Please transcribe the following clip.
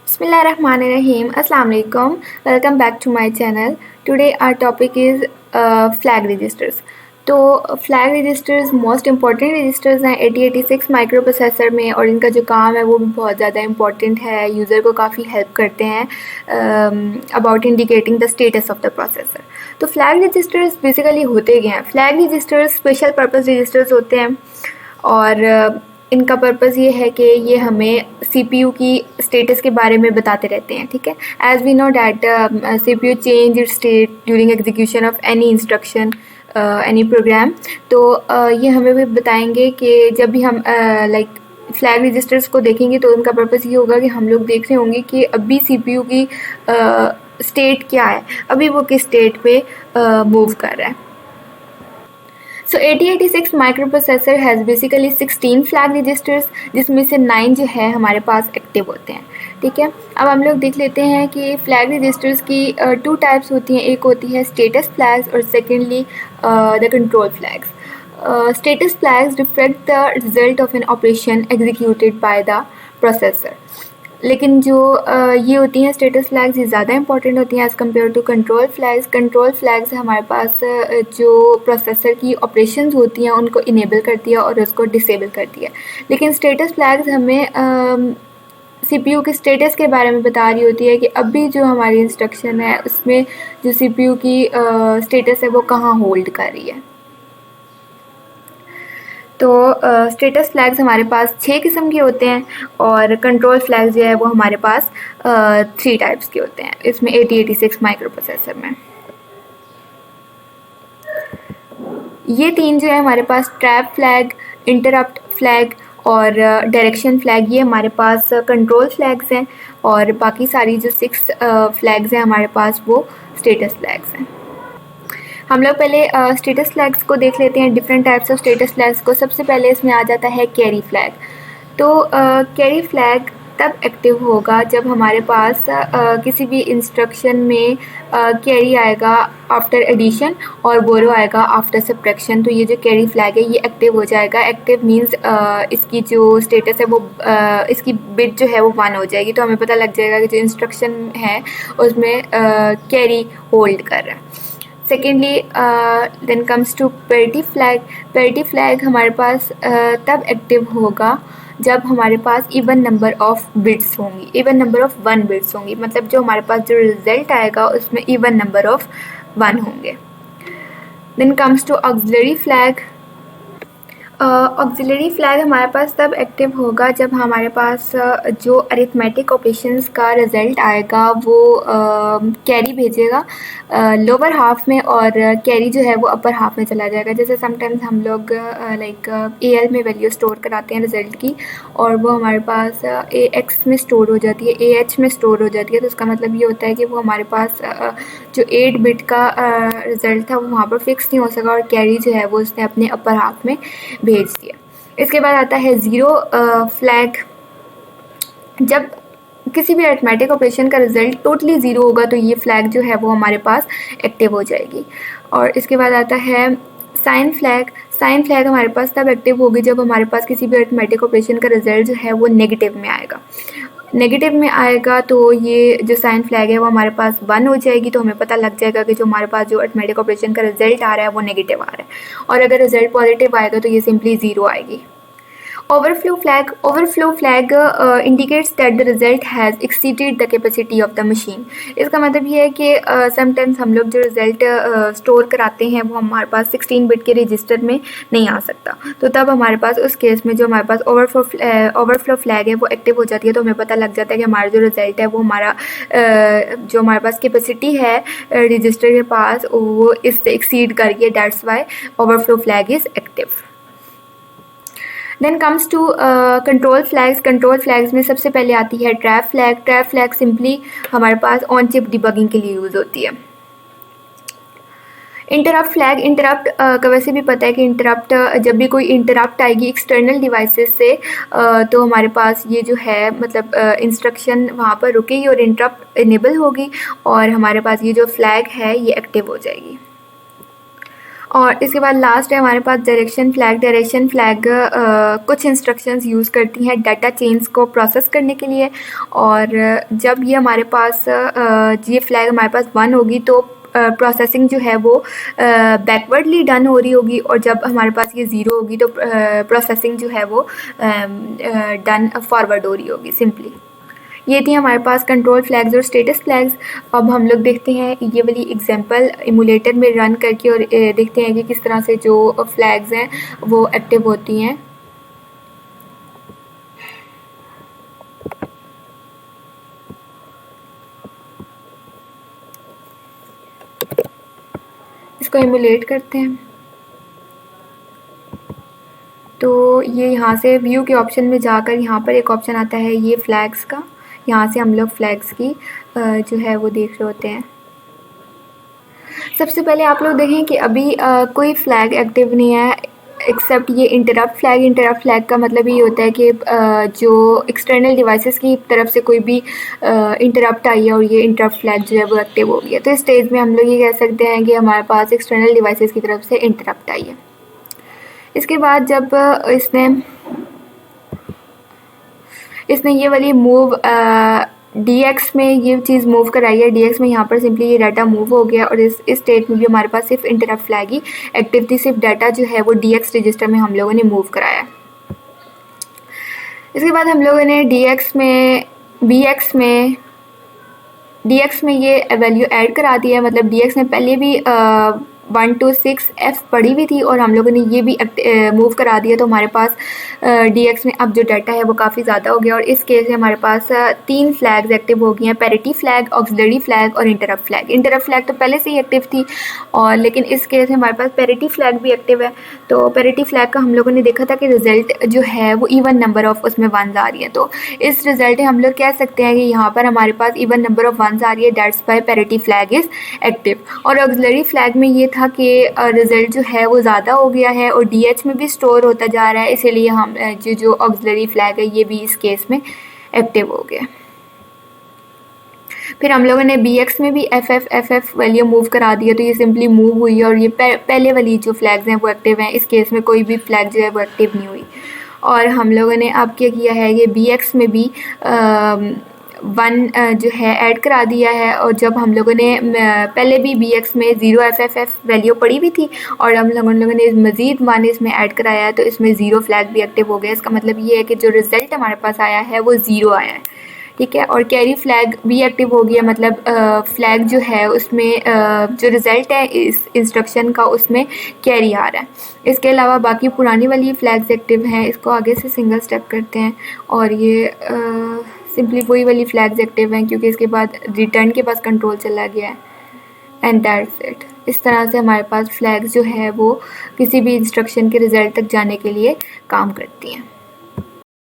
Bismillahirrahmanirrahim. Assalamu alaikum. Welcome back to my channel. Today our topic is flag registers. तो flag registers most important registers हैं 8086 micro processor में, और इनका जो काम है वो भी बहुत ज़्यादा इम्पॉर्टेंट है। यूज़र को काफ़ी हेल्प करते हैं about indicating the status of the processor. तो फ्लैग रजिस्टर्स बेसिकली होते क्या हैं? Flag registers special purpose registers होते हैं, और इनका पर्पज़ ये है कि ये हमें सीपीयू की स्टेटस के बारे में बताते रहते हैं। ठीक है, as we know that CPU change its state during execution of any instruction any program. तो ये हमें भी बताएंगे कि जब भी हम फ्लैग रजिस्टर्स को देखेंगे तो उनका पर्पज़ ये होगा कि हम लोग देख रहे होंगे कि अभी सीपीयू की स्टेट क्या है, अभी वो किस स्टेट पे मूव कर रहा है। So 8086 microprocessor has basically 16 flag registers, जिसमें से 9 जो है हमारे पास एक्टिव होते हैं। ठीक है, अब हम लोग देख लेते हैं कि फ्लैग रजिस्टर्स की 2 टाइप्स होती हैं। एक होती है स्टेटस फ्लैग्स और secondly the control flags. Status flags reflect the result of an operation executed by the processor, लेकिन जो ये होती हैं स्टेटस फ्लैग्स, ये ज़्यादा इंपॉर्टेंट होती हैं as compare to control flags. Control flags हमारे पास जो प्रोसेसर की ऑपरेशंस होती हैं उनको इनेबल करती है और उसको डिसेबल करती है, लेकिन स्टेटस फ्लैग्स हमें सीपीयू के स्टेटस के बारे में बता रही होती है कि अभी जो हमारी इंस्ट्रक्शन है उसमें जो सीपीयू की स्टेटस है वो कहाँ होल्ड कर रही है। तो स्टेटस फ्लैग्स हमारे पास 6 किस्म के होते हैं, और कंट्रोल फ्लैग्स जो है वो हमारे पास 3 टाइप्स के होते हैं इसमें 8086 माइक्रो प्रोसेसर में। ये 3 जो है हमारे पास ट्रैप फ्लैग, इंटरप्ट फ्लैग और डायरेक्शन फ्लैग, ये हमारे पास कंट्रोल फ्लैग्स हैं, और बाकी सारी जो 6 फ्लैग्स हैं हमारे पास वो स्टेटस फ्लैग्स हैं। हम लोग पहले स्टेटस फ्लैग्स को देख लेते हैं, different types of status flags को। सबसे पहले इसमें आ जाता है कैरी फ्लैग। तो कैरी फ्लैग तब एक्टिव होगा जब हमारे पास किसी भी इंस्ट्रक्शन में कैरी आएगा आफ्टर एडिशन और बोरो आएगा आफ्टर सब्ट्रैक्शन। तो ये जो कैरी फ्लैग है ये एक्टिव हो जाएगा। एक्टिव मींस इसकी जो स्टेटस है वो इसकी बिट जो है वो 1 हो जाएगी, तो हमें पता लग जाएगा कि जो इंस्ट्रक्शन है उसमें कैरी होल्ड कर रहा है। Secondly then comes to parity flag. Parity flag हमारे पास तब एक्टिव होगा जब हमारे पास इवन नंबर ऑफ बिट्स होंगी, इवन नंबर ऑफ 1 बिट्स होंगी, मतलब जो हमारे पास जो रिज़ल्ट आएगा उसमें इवन नंबर ऑफ 1 होंगे। Then comes to auxiliary flag. Auxiliary flag हमारे पास तब एक्टिव होगा जब हमारे पास जो अरिथमेटिक ऑपरेशंस का रिज़ल्ट आएगा वो कैरी भेजेगा लोअर हाफ में, और कैरी जो है वो अपर हाफ में चला जाएगा। जैसे समटाइम्स हम लोग AL में वैल्यू स्टोर कराते हैं रिज़ल्ट की, और वो हमारे पास AX में स्टोर हो जाती है, AH में स्टोर हो जाती है। तो उसका मतलब ये होता है कि वो हमारे पास जो 8 बिट का रिज़ल्ट था वो वहाँ पर फिक्स नहीं हो सका, और कैरी जो है वो उसने अपने अपर हाफ में भेज दिया। इसके बाद आता है ज़ीरो फ्लैग। जब किसी भी अरिथमेटिक ऑपरेशन का रिज़ल्ट टोटली ज़ीरो होगा तो ये फ्लैग जो है वो हमारे पास एक्टिव हो जाएगी। और इसके बाद आता है साइन फ्लैग। साइन फ्लैग हमारे पास तब एक्टिव होगी जब हमारे पास किसी भी अरिथमेटिक ऑपरेशन का रिज़ल्ट जो है वो नेगेटिव में आएगा। नेगेटिव में आएगा तो ये जो साइन फ्लैग है वो हमारे पास 1 हो जाएगी, तो हमें पता लग जाएगा कि जो हमारे पास जो अरिथमेटिक ऑपरेशन का रिज़ल्ट आ रहा है वो नेगेटिव आ रहा है। और अगर रिज़ल्ट पॉजिटिव आएगा तो ये सिंपली 0 आएगी। Overflow flag. Overflow flag indicates that the result has exceeded the capacity of the machine. इसका मतलब ये है कि समटाइम्स हम लोग जो रिज़ल्ट स्टोर कराते हैं वो हमारे पास 16 बिट के रजिस्टर में नहीं आ सकता, तो तब हमारे पास उस केस में जो हमारे पास ओवरफ्लो फ्लैग है वो एक्टिव हो जाती है। तो हमें पता लग जाता है कि हमारा जो रिज़ल्ट है वो हमारा जो हमारे पास कैपेसिटी है रजिस्टर के पास वो इससे एक्सीड कर गई, that's why overflow flag is active. Then comes to control flags. Control flags में सबसे पहले आती है trap flag. Trap flag simply हमारे पास ऑन चिप डिबगिंग के लिए यूज़ होती है। Interrupt flag. इंटरप्ट का वैसे भी पता है कि इंटरप्ट जब भी कोई इंटरप्ट आएगी एक्सटर्नल डिवाइसेस से तो हमारे पास ये जो है मतलब इंस्ट्रक्शन वहाँ पर रुकेगी और इंटरप्ट इनेबल होगी, और हमारे पास ये जो फ्लैग है ये एक्टिव हो जाएगी। और इसके बाद लास्ट है हमारे पास डायरेक्शन फ्लैग। डायरेक्शन फ्लैग कुछ इंस्ट्रक्शंस यूज़ करती हैं डाटा चेन्स को प्रोसेस करने के लिए, और जब ये हमारे पास ये फ्लैग हमारे पास 1 होगी तो प्रोसेसिंग जो है वो बैकवर्डली डन हो रही होगी, और जब हमारे पास ये 0 होगी तो प्रोसेसिंग जो है वो डन फॉरवर्ड हो रही होगी सिंपली। ये थी हमारे पास कंट्रोल फ्लैग्स और स्टेटस फ्लैग्स। अब हम लोग देखते हैं ये वाली एग्जांपल इमुलेटर में रन करके और देखते हैं कि किस तरह से जो फ्लैग्स हैं वो एक्टिव होती हैं। इसको इमुलेट करते हैं तो ये यहाँ से व्यू के ऑप्शन में जाकर यहाँ पर एक ऑप्शन आता है ये फ्लैग्स का। यहाँ से हम लोग फ्लैग्स की जो है वो देख रहे होते हैं। सबसे पहले आप लोग देखें कि अभी कोई फ्लैग एक्टिव नहीं है एक्सेप्ट ये इंटरप्ट फ्लैग। इंटरप्ट फ्लैग का मतलब ये होता है कि जो एक्सटर्नल डिवाइसेस की तरफ से कोई भी इंटरप्ट आई है और ये इंटरप्ट फ्लैग जो है वो एक्टिव हो गया, तो इस स्टेज में हम लोग ये कह सकते हैं कि हमारे पास एक्सटर्नल डिवाइसेस की तरफ से इंटरप्ट आई है। इसके बाद जब इसने ये वाली मूव DX में ये चीज़ मूव कराई है। DX में यहाँ पर सिंपली ये डाटा मूव हो गया और इस स्टेट में भी हमारे पास सिर्फ इंटरप्ट फ्लैग ही एक्टिव थी, सिर्फ डाटा जो है वो DX रजिस्टर में हम लोगों ने मूव कराया। इसके बाद हम लोगों ने DX में ये वैल्यू ऐड करा दी है। मतलब DX में पहले भी 1 to 6 F पड़ी हुई थी और हम लोगों ने ये भी मूव करा दिया, तो हमारे पास DX में अब जो डाटा है वो काफ़ी ज़्यादा हो गया। और इस केस में हमारे पास 3 फ्लैग्स एक्टिव हो गई हैं, पैरिटी फ्लैग, ऑक्सिलरी फ्लैग और इंटरप्ट फ्लैग। इंटरप्ट फ्लैग तो पहले से ही एक्टिव थी और लेकिन इस केस में हमारे पास पैरिटी फ्लैग भी एक्टिव है। तो पैरिटी फ्लैग का हम लोगों ने देखा था कि रिज़ल्ट जो है वो इवन नंबर ऑफ उसमें 1s आ रही है, तो इस रिज़ल्ट हम लोग कह सकते हैं कि यहाँ पर हमारे पास इवन नंबर ऑफ 1s आ रही है, that's why parity flag is active. और ऑक्सिलरी फ्लैग में ये था कि रिज़ल्ट जो है वो ज़्यादा हो गया है और DH में भी स्टोर होता जा रहा है, इसीलिए हम जो ऑक्सिलरी फ्लैग है ये भी इस केस में एक्टिव हो गया। फिर हम लोगों ने BX में भी FF वैल्यू मूव करा दिया, तो ये सिंपली मूव हुई है और ये पहले वाली जो फ्लैग्स हैं वो एक्टिव हैं। इस केस में कोई भी फ्लैग जो है वो एक्टिव नहीं हुई। और हम लोगों ने अब क्या किया है, ये BX में भी 1 जो है ऐड करा दिया है। और जब हम लोगों ने पहले भी BX में 0 FFF वैल्यू पड़ी हुई थी और हम लोगों ने मज़ीद 1 इसमें ऐड कराया है, तो इसमें 0 फ्लैग भी एक्टिव हो गया। इसका मतलब ये है कि जो रिज़ल्ट हमारे पास आया है वो 0 आया है, ठीक है। और कैरी फ्लैग भी एक्टिव हो गया, मतलब फ्लैग जो है उसमें जो रिज़ल्ट है इस इंस्ट्रक्शन का उसमें कैरी आ रहा है। इसके अलावा बाकी पुरानी वाली फ्लैग्स एक्टिव हैं। इसको आगे से सिंगल स्टेप करते हैं और ये सिंपली वही वाली फ्लैग्स एक्टिव हैं क्योंकि इसके बाद रिटर्न के पास कंट्रोल चला गया है एंड दैट्स इट। इस तरह से हमारे पास फ्लैग्स जो है वो किसी भी इंस्ट्रक्शन के रिज़ल्ट तक जाने के लिए काम करती हैं।